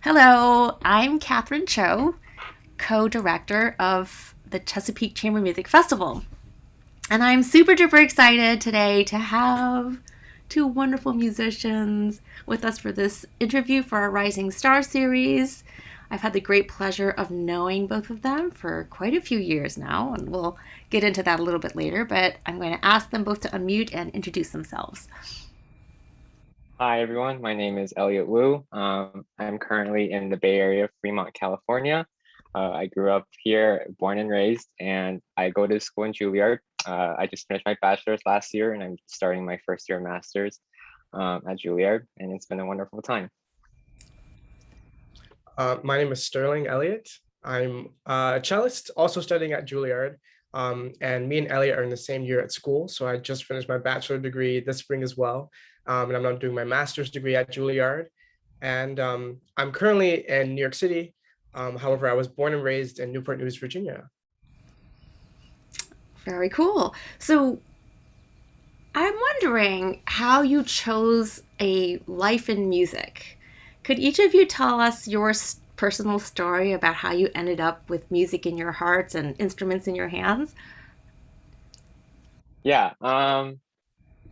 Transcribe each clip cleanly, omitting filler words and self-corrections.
Hello, I'm Catherine Cho, co-director of the Chesapeake Chamber Music Festival. And I'm super duper excited today to have two wonderful musicians with us for this interview for our Rising Star series. I've had the great pleasure of knowing both of them for quite a few years now, and we'll get into that a little bit later, but I'm going to ask them both to unmute and introduce themselves. Hi, everyone. My name is Elliott Wu. I'm currently in the Bay Area, Fremont, California. I grew up here, born and raised, and I go to school in Juilliard. I just finished my bachelor's last year, and I'm starting my first year master's at Juilliard, and it's been a wonderful time. My name is Sterling Elliott. I'm a cellist, also studying at Juilliard. And me and Elliot are in the same year at school. So I just finished my bachelor degree this spring as well. And I'm now doing my master's degree at Juilliard. And I'm currently in New York City. However, I was born and raised in Newport News, Virginia. Very cool. So I'm wondering how you chose a life in music. Could each of you tell us your personal story about how you ended up with music in your hearts and instruments in your hands? Yeah,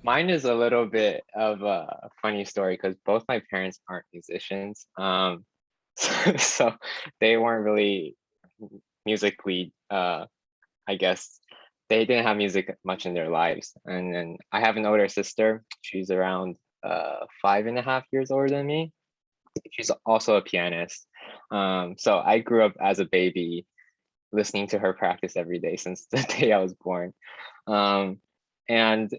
mine is a little bit of a funny story because both my parents aren't musicians. So they weren't really musically, I guess, they didn't have music much in their lives. And then I have an older sister. She's around 5.5 years older than me. She's also a pianist. So I grew up as a baby listening to her practice every day since the day I was born. Um, and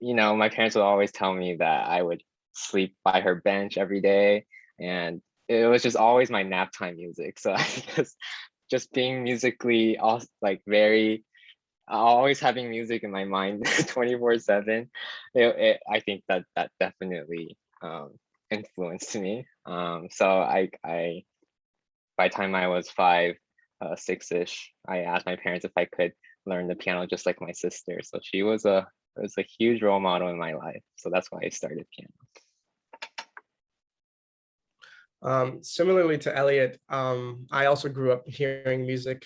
my parents would always tell me that I would sleep by her bench every day, and it was just always my nap time music. So I just being musically also like very always having music in my mind 24/7. I think that definitely influenced me. So I by the time I was five, six-ish, I asked my parents if I could learn the piano just like my sister. So she was a huge role model in my life. So that's why I started piano. Similarly to Elliot, I also grew up hearing music,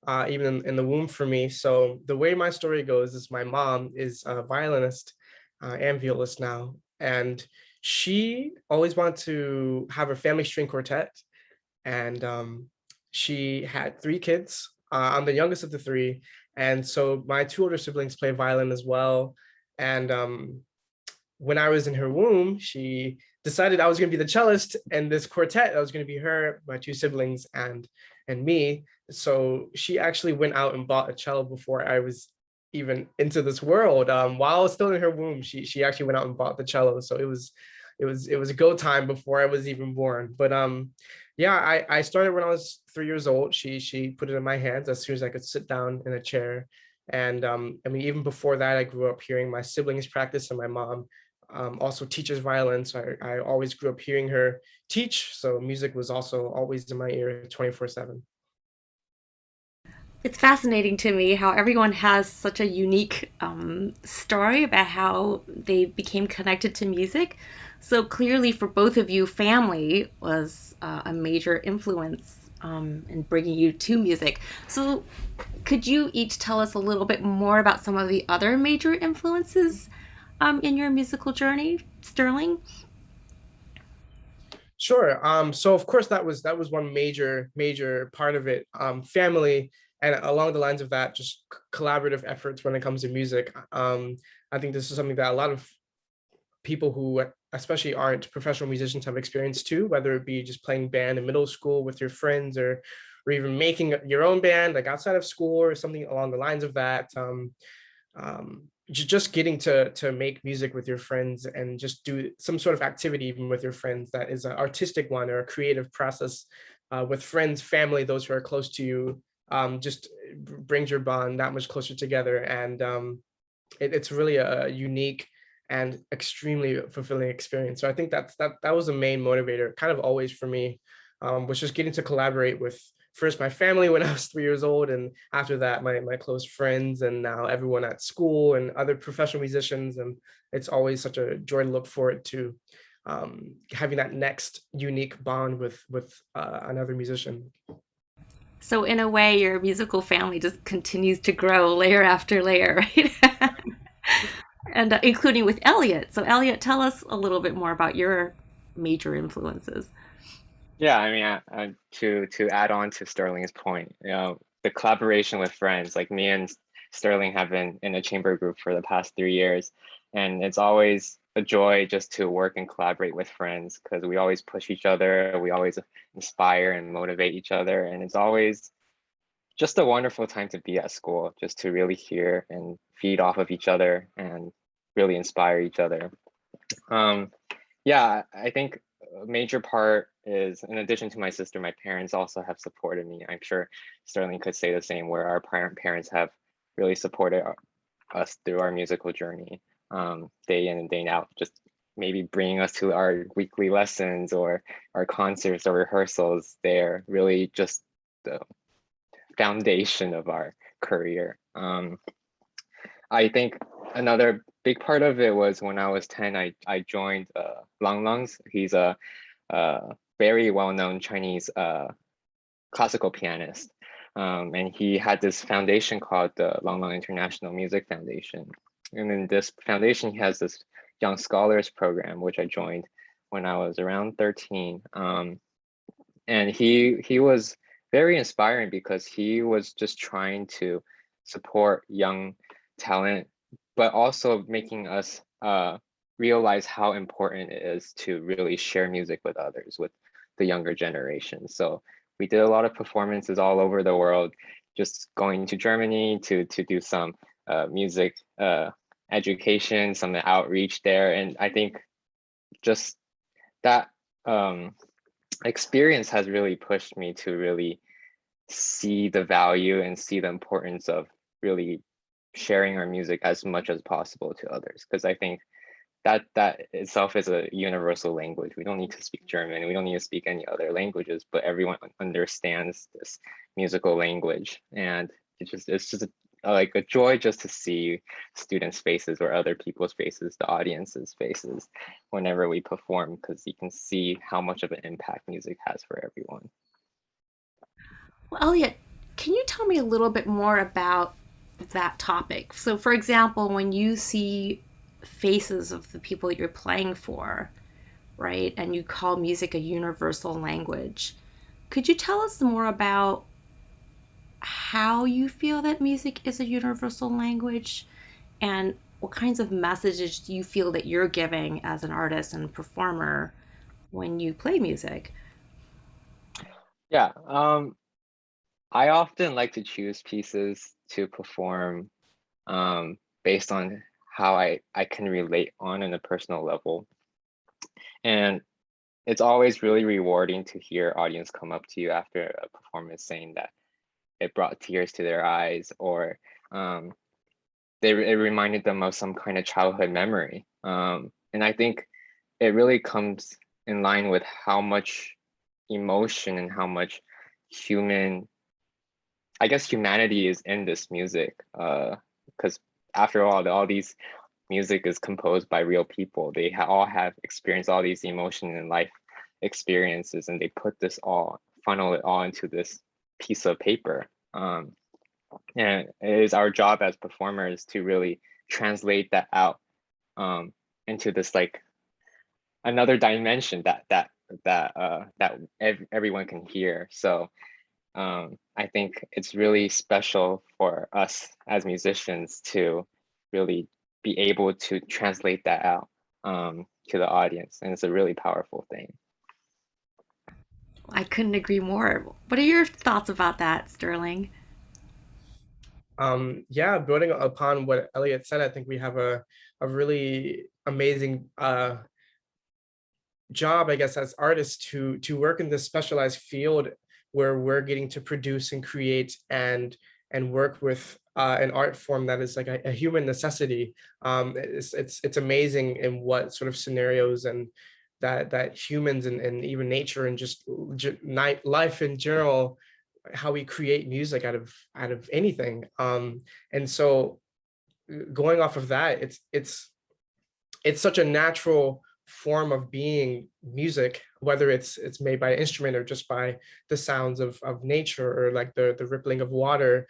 even in the womb for me. So the way my story goes is my mom is a violinist and violist now, and she always wanted to have a family string quartet, and she had three kids. I'm the youngest of the three, and so my two older siblings play violin as well. And when I was in her womb, she decided I was going to be the cellist and this quartet. That was going to be her, my two siblings, and me. So she actually went out and bought a cello before I was even into this world. While I was still in her womb, she actually went out and bought the cello. So it was a go time before I was even born. But yeah, I started when I was 3 years old. She put it in my hands as soon as I could sit down in a chair. And I mean, even before that, I grew up hearing my siblings practice, and my mom also teaches violin. So I always grew up hearing her teach. So music was also always in my ear 24/7. It's fascinating to me how everyone has such a unique story about how they became connected to music. So clearly, for both of you, family was a major influence in bringing you to music. So, could you each tell us a little bit more about some of the other major influences in your musical journey, Sterling? Sure. So of course that was one major part of it. Family, and along the lines of that, just collaborative efforts when it comes to music. I think this is something that a lot of people who especially aren't professional musicians have experienced too, whether it be just playing band in middle school with your friends, or even making your own band like outside of school or something along the lines of that. Just getting to make music with your friends and just do some sort of activity even with your friends that is an artistic one or a creative process with friends, family, those who are close to you, just brings your bond that much closer together. And it's really a unique and extremely fulfilling experience. So I think that was the main motivator, kind of always for me, was just getting to collaborate with first my family when I was 3 years old, and after that my close friends, and now everyone at school and other professional musicians. And it's always such a joy to look forward to. having that next unique bond with another musician. So in a way, your musical family just continues to grow layer after layer, right? And including with Elliot. So Elliot, tell us a little bit more about your major influences. Yeah, I mean, to add on to Sterling's point, the collaboration with friends, like me and Sterling have been in a chamber group for the past 3 years, and it's always a joy just to work and collaborate with friends because we always push each other, we always inspire and motivate each other, and it's always just a wonderful time to be at school, just to really hear and feed off of each other and really inspire each other. Yeah, I think a major part is, in addition to my sister, my parents also have supported me. I'm sure Sterling could say the same, where our parents have really supported us through our musical journey, day in and day out, just maybe bringing us to our weekly lessons or our concerts or rehearsals. They're really just the foundation of our career. I think another big part of it was when I was 10, I joined Lang Lang's. He's a very well-known Chinese classical pianist. And he had this foundation called the Lang Lang International Music Foundation. And in this foundation, he has this Young Scholars Program, which I joined when I was around 13. And he was very inspiring because he was just trying to support young talent, but also making us realize how important it is to really share music with others, with the younger generation. So we did a lot of performances all over the world, just going to Germany to do some music education, some outreach there. And I think just that experience has really pushed me to really see the value and see the importance of really sharing our music as much as possible to others, because I think that itself is a universal language. We don't need to speak German, we don't need to speak any other languages, but everyone understands this musical language. And it's just like a joy just to see students' faces or other people's faces, the audience's faces, whenever we perform, because you can see how much of an impact music has for everyone. Well, Elliot, can you tell me a little bit more about that topic? So, for example, when you see faces of the people that you're playing for, right, and you call music a universal language, could you tell us more about how you feel that music is a universal language and what kinds of messages do you feel that you're giving as an artist and performer when you play music? Yeah, I often like to choose pieces to perform based on how I can relate on a personal level. And it's always really rewarding to hear audience come up to you after a performance saying that it brought tears to their eyes, or um, it reminded them of some kind of childhood memory. And I think it really comes in line with how much emotion and how much human, I guess, humanity is in this music. Because after all these music is composed by real people. They all have experienced all these emotion and life experiences, and they put this all, funnel it all into this piece of paper. And it is our job as performers to really translate that out into this like another dimension that everyone can hear. So I think it's really special for us as musicians to really be able to translate that out to the audience, and it's a really powerful thing. I couldn't agree more. What are your thoughts about that, Sterling? Yeah, building upon what Elliot said, I think we have a really amazing job, I guess, as artists to work in this specialized field where we're getting to produce and create and work with an art form that is like a human necessity. It's amazing in what sort of scenarios and that humans and even nature and just life in general, how we create music out of anything. And so going off of that, it's such a natural form of being music, whether it's made by an instrument or just by the sounds of nature, or like the rippling of water.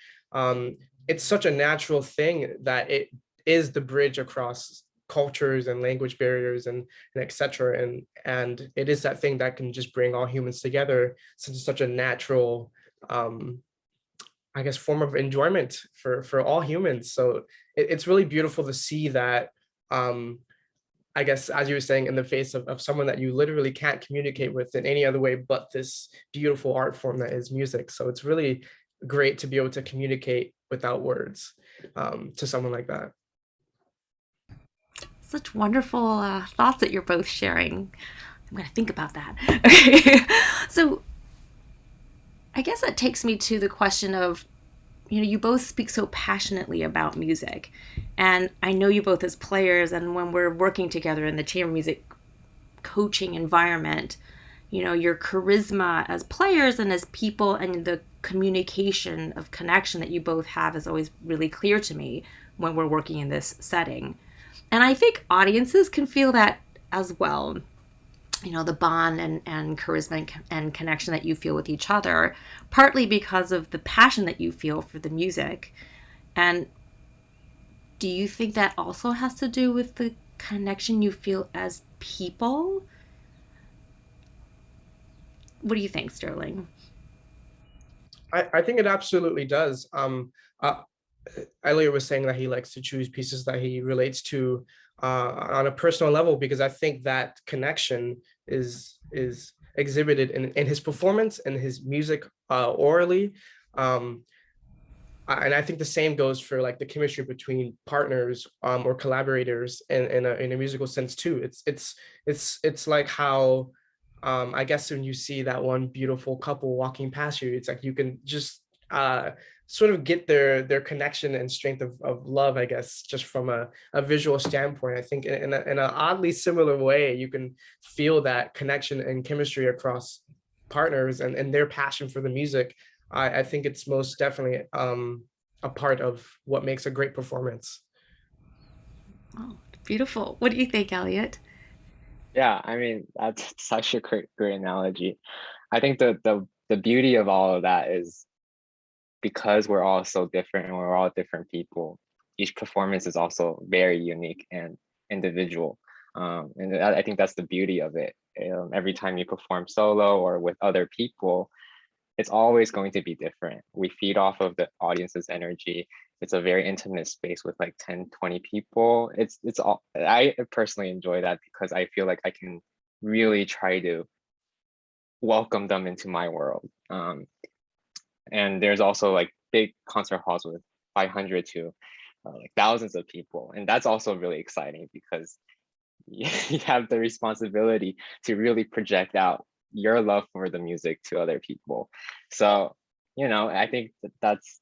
It's such a natural thing that it is the bridge across cultures and language barriers, and etc. And it is that thing that can just bring all humans together, since it's such a natural, I guess, form of enjoyment for all humans. So it's really beautiful to see that, I guess, as you were saying, in the face of someone that you literally can't communicate with in any other way but this beautiful art form that is music. So it's really great to be able to communicate without words, to someone like that. Such wonderful thoughts that you're both sharing. I'm going to think about that. Okay. So I guess that takes me to the question of, you both speak so passionately about music. And I know you both as players, and when we're working together in the chamber music coaching environment, your charisma as players and as people, and the communication of connection that you both have is always really clear to me when we're working in this setting. And I think audiences can feel that as well. The bond and charisma and connection that you feel with each other, partly because of the passion that you feel for the music. And do you think that also has to do with the connection you feel as people? What do you think, Sterling? I think it absolutely does. Elliot was saying that he likes to choose pieces that he relates to on a personal level, because I think that connection is exhibited in his performance and his music, orally. And I think the same goes for like the chemistry between partners, or collaborators in a musical sense too. It's like how, I guess, when you see that one beautiful couple walking past you, it's like you can just sort of get their connection and strength of love, I guess, just from a visual standpoint. I think in an oddly similar way, you can feel that connection and chemistry across partners and their passion for the music. I think it's most definitely a part of what makes a great performance. Oh, beautiful. What do you think, Elliot? Yeah, I mean, that's such a great analogy. I think the beauty of all of that is because we're all so different and we're all different people, each performance is also very unique and individual. And I think that's the beauty of it. Every time you perform solo or with other people, it's always going to be different. We feed off of the audience's energy. It's a very intimate space with like 10, 20 people. It's all, I personally enjoy that because I feel like I can really try to welcome them into my world. And there's also like big concert halls with 500 to like thousands of people. And that's also really exciting because you have the responsibility to really project out your love for the music to other people. So, I think that's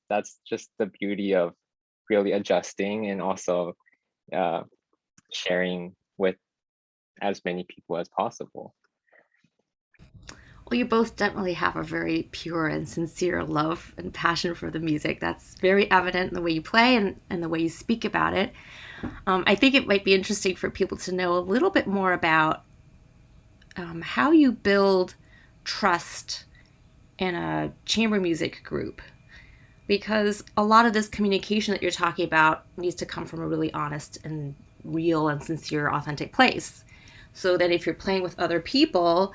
just the beauty of really adjusting and also sharing with as many people as possible. Well, you both definitely have a very pure and sincere love and passion for the music. That's very evident in the way you play and the way you speak about it. I think it might be interesting for people to know a little bit more about how you build trust in a chamber music group. Because a lot of this communication that you're talking about needs to come from a really honest and real and sincere, authentic place. So that if you're playing with other people,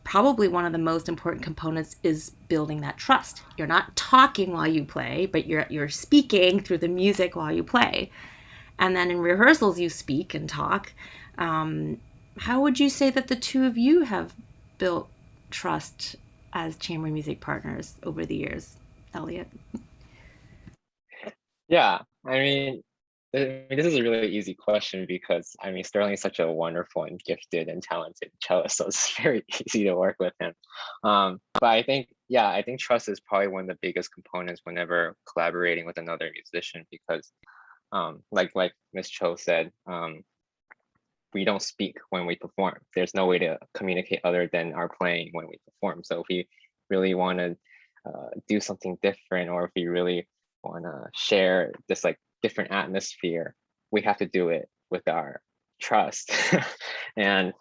probably one of the most important components is building that trust. You're not talking while you play, but you're speaking through the music while you play. And then in rehearsals, you speak and talk. How would you say that the two of you have built trust as chamber music partners over the years, Elliot? Yeah, this is a really easy question because Sterling is such a wonderful and gifted and talented cellist, so it's very easy to work with him. But I think trust is probably one of the biggest components whenever collaborating with another musician because, like Miss Cho said, we don't speak when we perform. There's no way to communicate other than our playing when we perform. So if we really want to do something different, or if we really want to share this like different atmosphere, we have to do it with our trust. and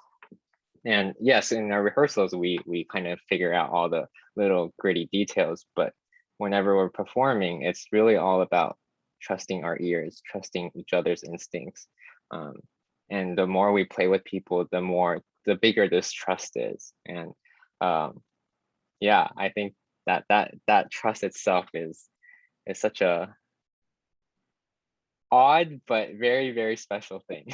and yes, in our rehearsals, we kind of figure out all the little gritty details, but whenever we're performing, it's really all about trusting our ears, trusting each other's instincts. Um, and the more we play with people, the bigger this trust is. And yeah, I think that trust itself is such a odd but very, very special thing.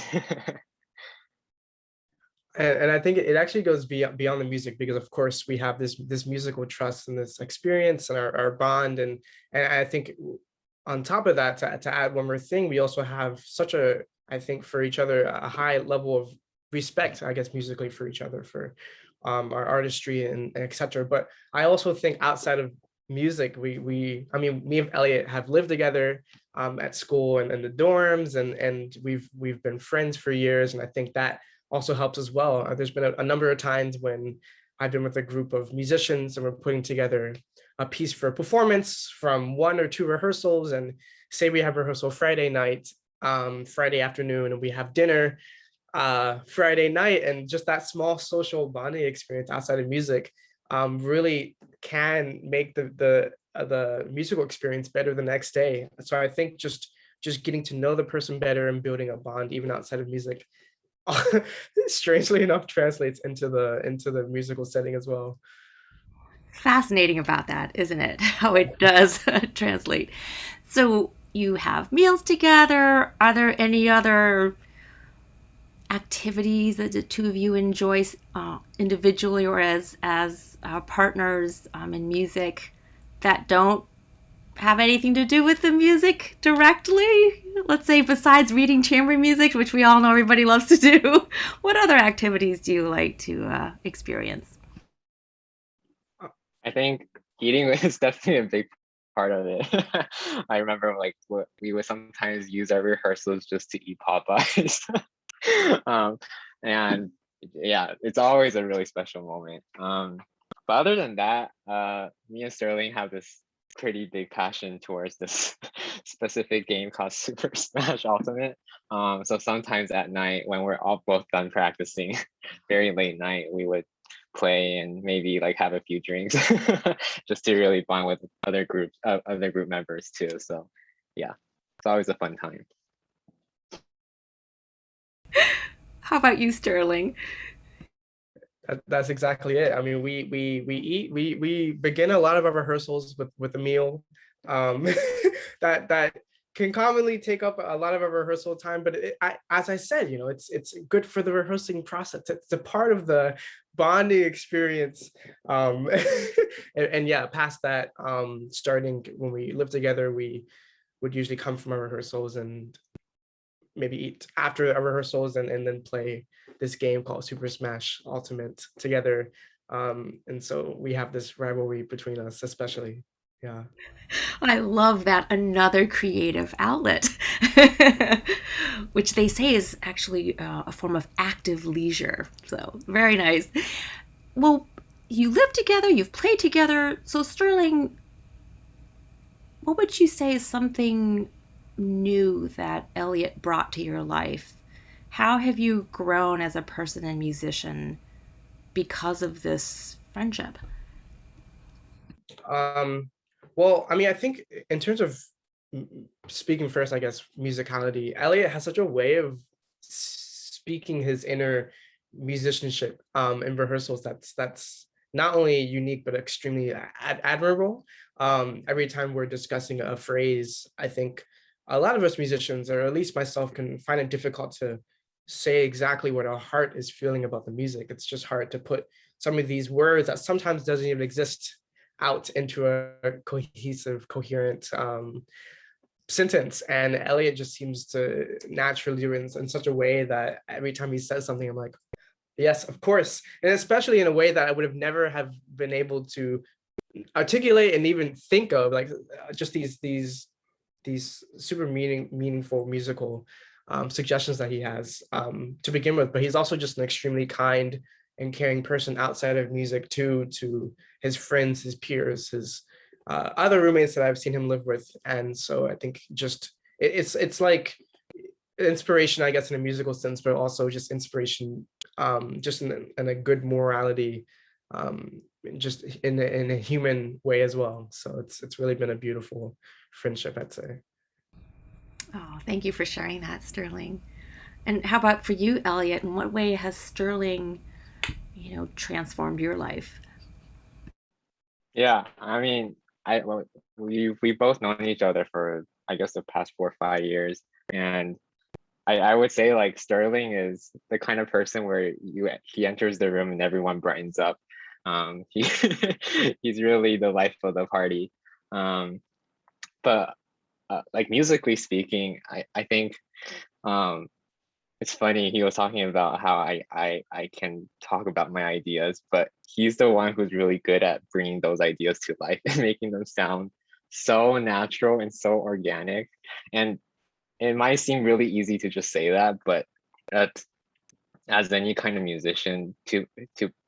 And I think it actually goes beyond the music, because of course we have this musical trust and this experience and our bond, and I think on top of that, to add one more thing, we also have such a, I think, for each other, a high level of respect, I guess, musically for each other, for our artistry and etc. But I also think outside of music, I mean, me and Elliot have lived together at school and in the dorms, and we've been friends for years, and I think that also helps as well. There's been a number of times when I've been with a group of musicians and we're putting together a piece for a performance from 1 or 2 rehearsals, and say we have rehearsal Friday night, Friday afternoon, and we have dinner Friday night, and just that small social bonding experience outside of music really can make the musical experience better the next day. So I think just getting to know the person better and building a bond even outside of music, strangely enough, translates into the musical setting as well. Fascinating about that, isn't it? How it does translate. So you have meals together. Are there any other activities that the two of you enjoy individually or as partners in music that don't have anything to do with the music directly? Let's say besides reading chamber music, which we all know everybody loves to do. What other activities do you like to experience? I think eating is definitely a big part of it. I remember like we would sometimes use our rehearsals just to eat Popeyes. And yeah, it's always a really special moment. But other than that, me and Sterling have this pretty big passion towards this specific game called Super Smash Ultimate. So sometimes at night when we're all both done practicing, very late night, we would play and maybe like have a few drinks just to really bond with other group members too. So yeah, it's always a fun time. How about you, Sterling? That's exactly it. I mean, we begin a lot of our rehearsals with a meal that can commonly take up a lot of our rehearsal time. But as I said, it's good for the rehearsing process. It's a part of the bonding experience. And yeah, past that, starting when we lived together, we would usually come from our rehearsals and maybe eat after our rehearsals, and then play this game called Super Smash Ultimate together. And so we have this rivalry between us, especially. Yeah. I love that. Another creative outlet, which they say is actually a form of active leisure. So very nice. Well, you live together, you've played together. So, Sterling, what would you say is something new that Elliot brought to your life? How have you grown as a person and musician because of this friendship? Um, well, I mean, I think in terms of speaking first, I guess, musicality, Elliot has such a way of speaking his inner musicianship in rehearsals that's not only unique but extremely admirable. Every time we're discussing a phrase, I think a lot of us musicians, or at least myself, can find it difficult to say exactly what our heart is feeling about the music. It's just hard to put some of these words that sometimes doesn't even exist out into a cohesive, coherent sentence. And Elliot just seems to naturally do it in such a way that every time he says something, I'm like, yes, of course. And especially in a way that I would have never have been able to articulate and even think of, like just these super meaningful musical suggestions that he has to begin with. But he's also just an extremely kind and caring person outside of music too, to his friends, his peers, his other roommates that I've seen him live with. And so I think just it's like inspiration, I guess, in a musical sense, but also just inspiration, just in a good morality, just in a human way as well. So it's really been a beautiful friendship, I'd say. Oh, thank you for sharing that, Sterling. And how about for you, Elliot? In what way has Sterling, transformed your life? Yeah, I mean, well, we both known each other for I guess the past 4 or 5 years, and I would say like Sterling is the kind of person where he enters the room and everyone brightens up. He he's really the life of the party. But like musically speaking, I think um, it's funny. He was talking about how I can talk about my ideas, but he's the one who's really good at bringing those ideas to life and making them sound so natural and so organic. And it might seem really easy to just say that, but that as any kind of musician, to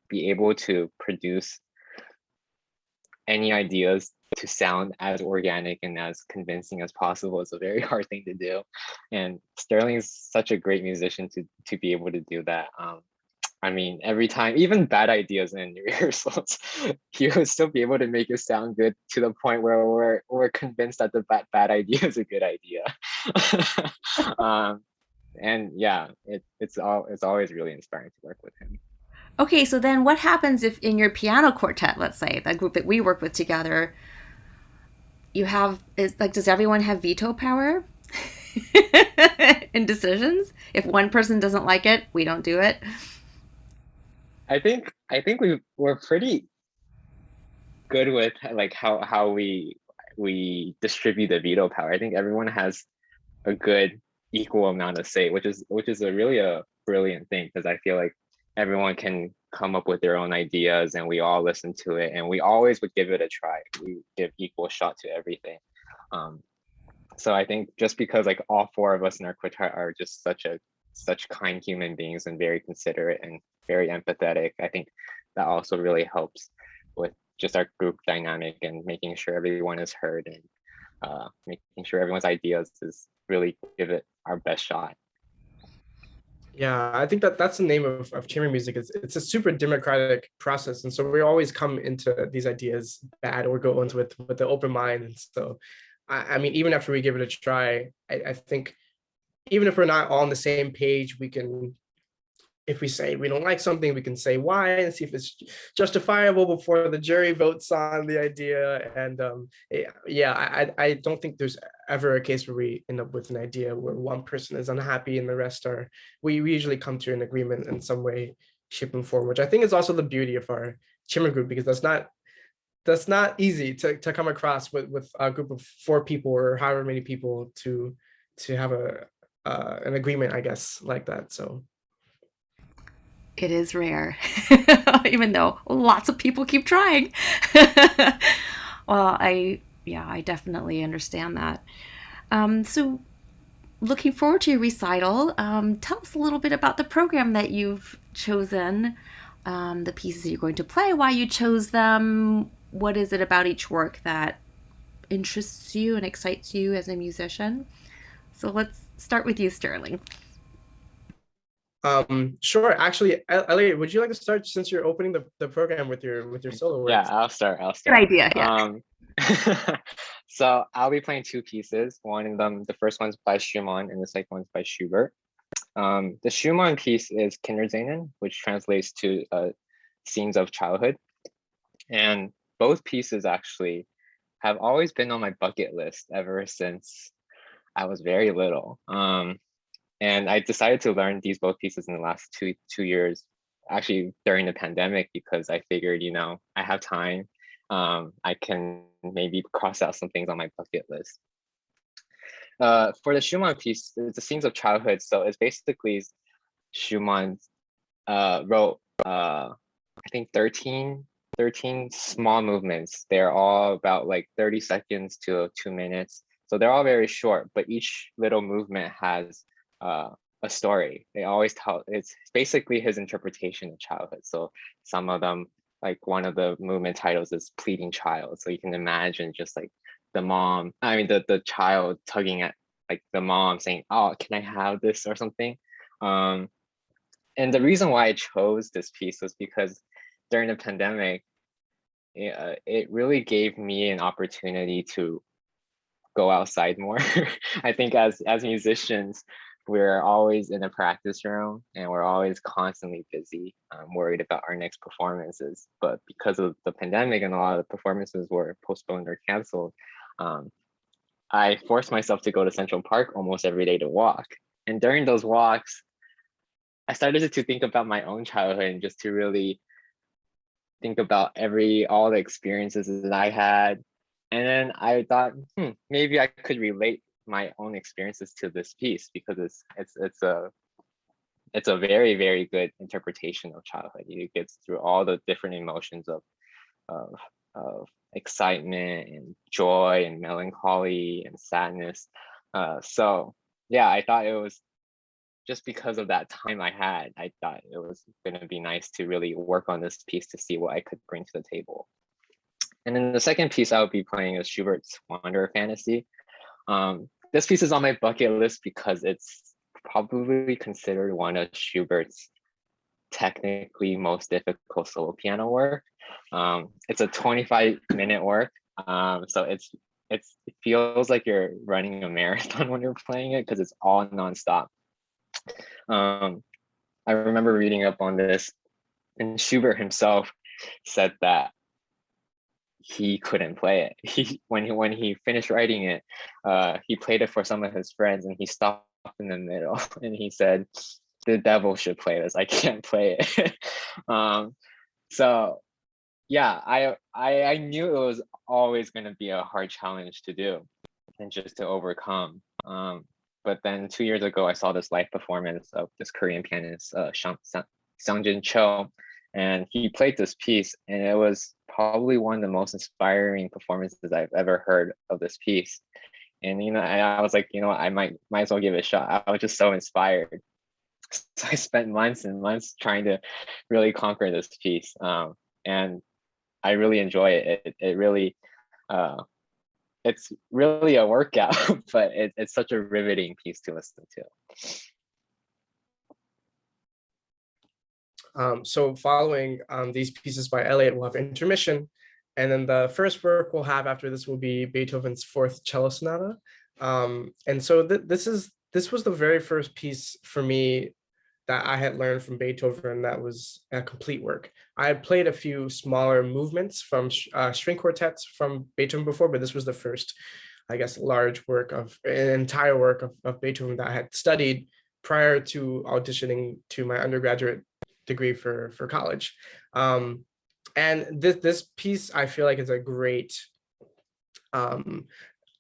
be able to produce any ideas to sound as organic and as convincing as possible is a very hard thing to do. And Sterling is such a great musician to be able to do that. I mean, every time, even bad ideas in rehearsals, he would still be able to make it sound good to the point where we're convinced that the bad idea is a good idea. And yeah, it's always really inspiring to work with him. Okay, so then what happens if in your piano quartet, let's say, that group that we work with together, you have is like does everyone have veto power in decisions? If one person doesn't like it, we don't do it. I think we're pretty good with like how we distribute the veto power. I think everyone has a good equal amount of say, which is a really a brilliant thing because I feel like everyone can come up with their own ideas and we all listen to it and we always would give it a try. We give equal shot to everything. Um, so I think just because like all four of us in our quartet are just such kind human beings and very considerate and very empathetic, I think that also really helps with just our group dynamic and making sure everyone is heard and making sure everyone's ideas is really give it our best shot. Yeah, I think that's the name of chamber music. It's a super democratic process, and so we always come into these ideas bad or go into it with the open mind. And so, I mean, even after we give it a try, I think even if we're not all on the same page, we can, if we say we don't like something, we can say why and see if it's justifiable before the jury votes on the idea. And yeah, I don't think there's ever a case where we end up with an idea where one person is unhappy and the rest are. We usually come to an agreement in some way, shape, and form, which I think is also the beauty of our chamber group, because that's not easy to come across with a group of 4 people or however many people to have an agreement, I guess, like that. So It is rare, even though lots of people keep trying. Well, I definitely understand that. So, looking forward to your recital. Tell us a little bit about the program that you've chosen, the pieces you're going to play, why you chose them. What is it about each work that interests you and excites you as a musician? So let's start with you, Sterling. sure. Actually, Elliot, would you like to start since you're opening the program with your solo Yeah, works? I'll Good start. idea. Yeah. So I'll be playing 2 pieces. One of them, the first one's by Schumann and the second one's by Schubert. The Schumann piece is Kindersehnen, which translates to scenes of childhood. And both pieces actually have always been on my bucket list ever since I was very little. And I decided to learn these both pieces in the last two years, actually during the pandemic, because I figured, I have time. I can maybe cross out some things on my bucket list. For the Schumann piece, it's the scenes of childhood. So it's basically Schumann wrote, I think 13 small movements. They're all about like 30 seconds to 2 minutes. So they're all very short, but each little movement has a story. They always tell, it's basically his interpretation of childhood. So some of them, like one of the movement titles is Pleading Child. So you can imagine just like the child tugging at like the mom saying, "Oh, can I have this?" or something. And the reason why I chose this piece was because during the pandemic, it really gave me an opportunity to go outside more. I think as musicians, we're always in a practice room and we're always constantly busy, worried about our next performances. But because of the pandemic and a lot of the performances were postponed or canceled, I forced myself to go to Central Park almost every day to walk. And during those walks, I started to think about my own childhood and just to really think about all the experiences that I had. And then I thought, maybe I could relate my own experiences to this piece because it's a very, very good interpretation of childhood. It gets through all the different emotions of, of excitement and joy and melancholy and sadness. So yeah, I thought it was just because of that time I had, I thought it was going to be nice to really work on this piece to see what I could bring to the table. And then the second piece I would be playing is Schubert's Wanderer Fantasy. This piece is on my bucket list because it's probably considered one of Schubert's technically most difficult solo piano work. It's a 25-minute work, so it feels like you're running a marathon when you're playing it because it's all nonstop. I remember reading up on this, and Schubert himself said that he couldn't play it. When he finished writing it, he played it for some of his friends, and he stopped in the middle, and he said, "The devil should play this. I can't play it." So yeah, I knew it was always going to be a hard challenge to do and just to overcome. But then 2 years ago, I saw this live performance of this Korean pianist, Sang-Jin Cho, and he played this piece, and it was probably one of the most inspiring performances I've ever heard of this piece. And I was like, I might as well give it a shot. I was just so inspired. So I spent months and months trying to really conquer this piece, and I really enjoy it. It really. It's really a workout, but it's such a riveting piece to listen to. So following these pieces by Elliot, we'll have intermission. And then the first work we'll have after this will be Beethoven's Fourth Cello Sonata. And so this was the very first piece for me that I had learned from Beethoven that was a complete work. I had played a few smaller movements from string quartets from Beethoven before, but this was the first, I guess, large work of an entire work of Beethoven that I had studied prior to auditioning to my undergraduate degree for college. And this piece, I feel like, is a great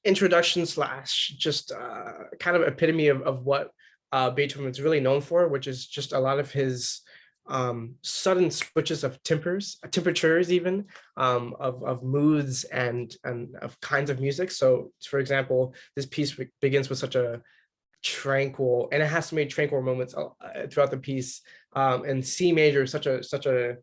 introduction / just kind of epitome of what Beethoven's really known for, which is just a lot of his sudden switches of temperatures even, of moods and of kinds of music. So for example, this piece begins with such a tranquil, and it has so many tranquil moments throughout the piece, and C major is such a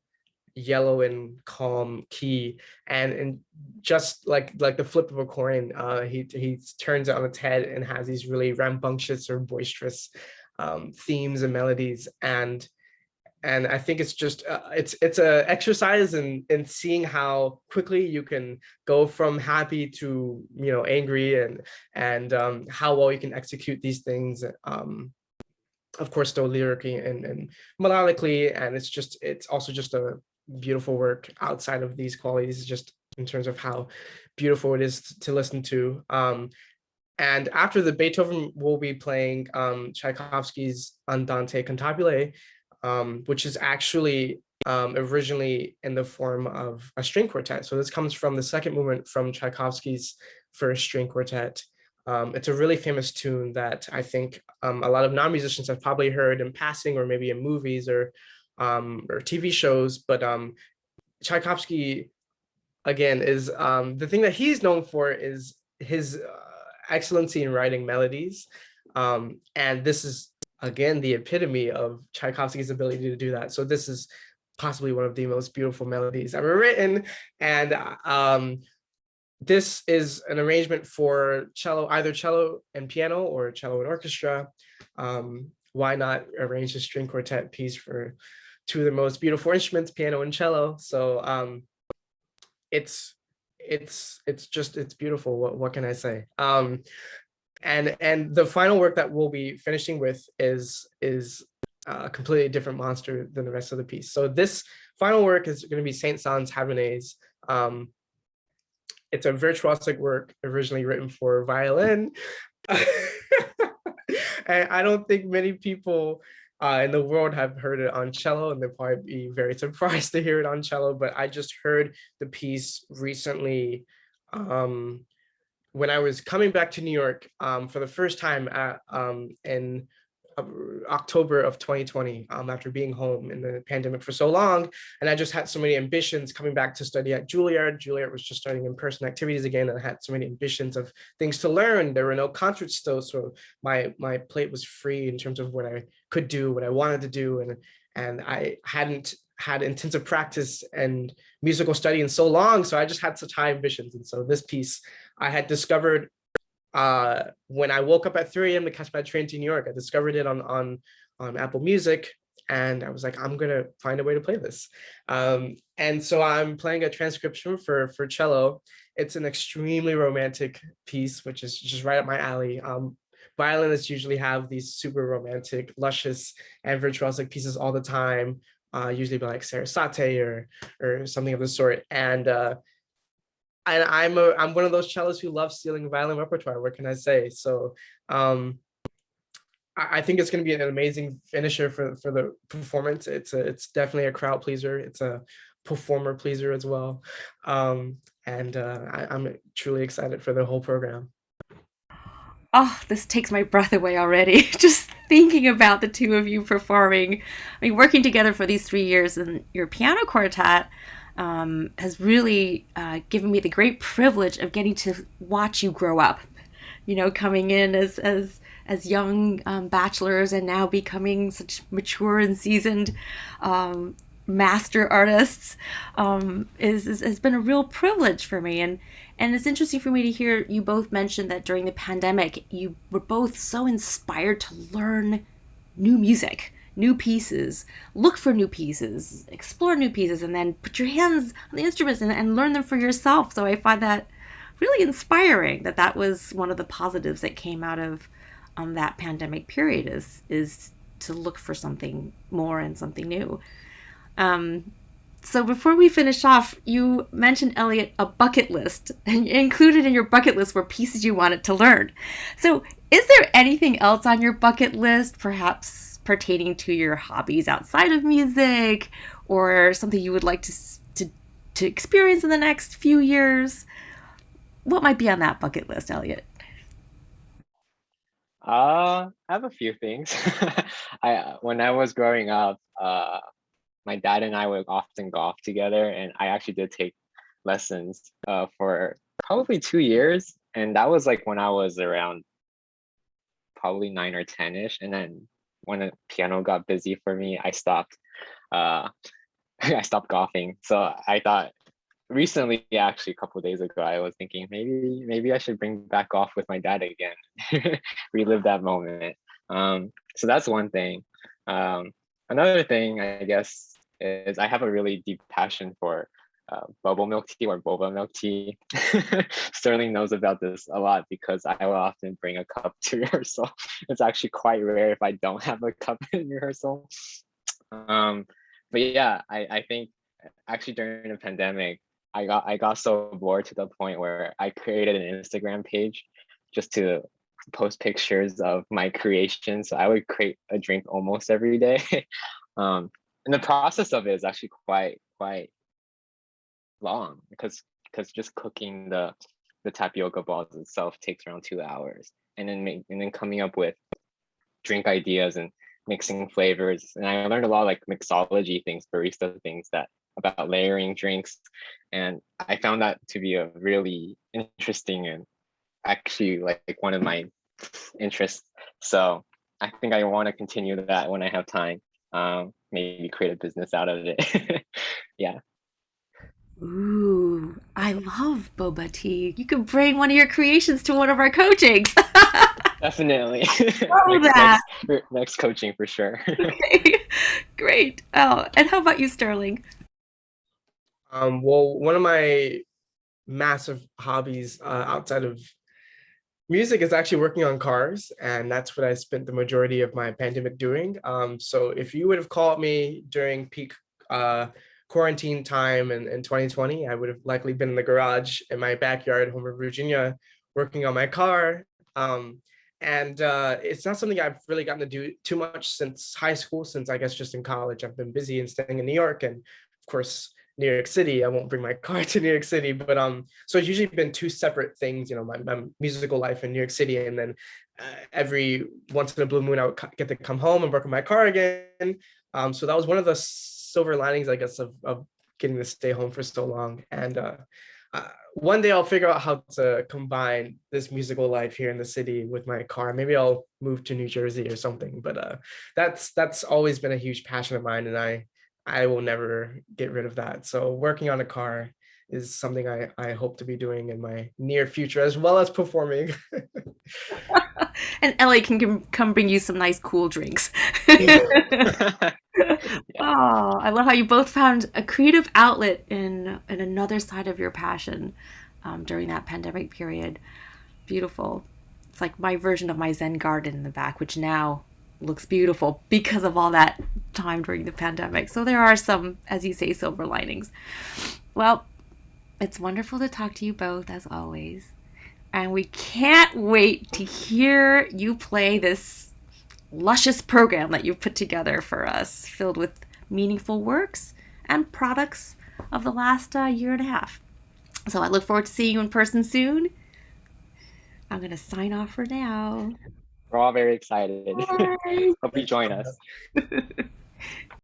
yellow and calm key, and just like the flip of a coin, he turns it on its head and has these really rambunctious or boisterous themes and melodies, and I think it's just it's a exercise in seeing how quickly you can go from happy to angry, and how well you can execute these things, of course still lyrically and melodically, and it's also just a beautiful work outside of these qualities, just in terms of how beautiful it is to listen to. And after the Beethoven, we'll be playing Tchaikovsky's Andante Cantabile, which is actually originally in the form of a string quartet. So this comes from the second movement from Tchaikovsky's first string quartet. It's a really famous tune that I think a lot of non-musicians have probably heard in passing, or maybe in movies or TV shows. But Tchaikovsky, again, is the thing that he's known for is his excellency in writing melodies. And this is, again, the epitome of Tchaikovsky's ability to do that. So this is possibly one of the most beautiful melodies ever written. And this is an arrangement for cello, either cello and piano or cello and orchestra. Why not arrange a string quartet piece for two of the most beautiful instruments, piano and cello? So it's beautiful. What can I say? And the final work that we'll be finishing with is a completely different monster than the rest of the piece. So this final work is going to be Saint-Saens Habenes. It's a virtuosic work originally written for violin. And I don't think many people in the world have heard it on cello, and they'll probably be very surprised to hear it on cello. But I just heard the piece recently when I was coming back to New York for the first time in October of 2020, after being home in the pandemic for so long. And I just had so many ambitions coming back to study at Juilliard. Juilliard was just starting in-person activities again, and I had so many ambitions of things to learn. There were no concerts still, so my plate was free in terms of what I could do, what I wanted to do, and I hadn't had intensive practice and musical study in so long, so I just had such high ambitions. And so this piece I had discovered when I woke up at 3 a.m. to catch my train to New York. I discovered it on Apple Music, and I was like, I'm gonna find a way to play this. And so I'm playing a transcription for cello. It's an extremely romantic piece, which is just right up my alley. Violinists usually have these super romantic, luscious, and virtuosic pieces all the time, usually by like Sarasate or something of the sort. And I'm one of those cellists who loves stealing violin repertoire. What can I say? So I think it's going to be an amazing finisher for the performance. It's definitely a crowd pleaser. It's a performer pleaser as well. I'm truly excited for the whole program. Oh, this takes my breath away already. Just thinking about the two of you performing. I mean, working together for these 3 years in your piano quartet has really given me the great privilege of getting to watch you grow up. You know, coming in as young bachelors and now becoming such mature and seasoned master artists has been a real privilege for me. And it's interesting for me to hear you both mention that during the pandemic, you were both so inspired to learn new music, new pieces, look for new pieces, explore new pieces, and then put your hands on the instruments and learn them for yourself. So I find that really inspiring that was one of the positives that came out of that pandemic period is to look for something more and something new. So before we finish off, you mentioned, Elliot, a bucket list, and included in your bucket list were pieces you wanted to learn. So is there anything else on your bucket list, perhaps pertaining to your hobbies outside of music, or something you would like to experience in the next few years? What might be on that bucket list, Elliot? I have a few things. When I was growing up, my dad and I would often golf together, and I actually did take lessons for probably 2 years, and that was like when I was around probably 9 or 10ish. And then when the piano got busy for me, I stopped. I stopped golfing. So I thought recently, actually, a couple of days ago, I was thinking maybe I should bring back golf with my dad again, relive that moment. So that's one thing. Another thing, I guess, is I have a really deep passion for bubble milk tea or boba milk tea. Sterling knows about this a lot because I will often bring a cup to rehearsal. It's actually quite rare if I don't have a cup in rehearsal. But yeah, I think actually during the pandemic, I got so bored to the point where I created an Instagram page just to post pictures of my creation. So I would create a drink almost every day. And the process of it is actually quite long because just cooking the tapioca balls itself takes around 2 hours, and then coming up with drink ideas and mixing flavors. And I learned a lot of like mixology things, barista things about layering drinks, and I found that to be a really interesting and actually like one of my interests. So I think I want to continue that when I have time. Maybe create a business out of it. Yeah. Ooh, I I love boba tea. You could bring one of your creations to one of our coachings. Definitely. Love next that. next next coaching for sure. Okay. Great. Oh, and how about you, Sterling? Well, one of my massive hobbies outside of music is actually working on cars, and that's what I spent the majority of my pandemic doing. So if you would have called me during peak uh, quarantine time in 2020, I would have likely been in the garage in my backyard, home of Virginia, working on my car. Um, and it's not something I've really gotten to do too much since high school, since I guess just in college I've been busy and staying in New York, and of course New York City. I won't bring my car to New York City, but so it's usually been two separate things, my musical life in New York City, and then every once in a blue moon I would get to come home and work on my car again. So that was one of the silver linings, I guess, of getting to stay home for so long. And one day I'll figure out how to combine this musical life here in the city with my car. Maybe I'll move to New Jersey or something. But that's always been a huge passion of mine, and I will never get rid of that. So working on a car is something I hope to be doing in my near future, as well as performing. And Ellie can come bring you some nice cool drinks. Yeah. Oh, I love how you both found a creative outlet in another side of your passion during that pandemic period. Beautiful. It's like my version of my Zen garden in the back, which now looks beautiful because of all that time during the pandemic. So there are some, as you say, silver linings. Well, it's wonderful to talk to you both as always. And we can't wait to hear you play this luscious program that you've put together for us, filled with meaningful works and products of the last year and a half. So I look forward to seeing you in person soon. I'm going to sign off for now. We're all very excited. Bye. Hope you join us.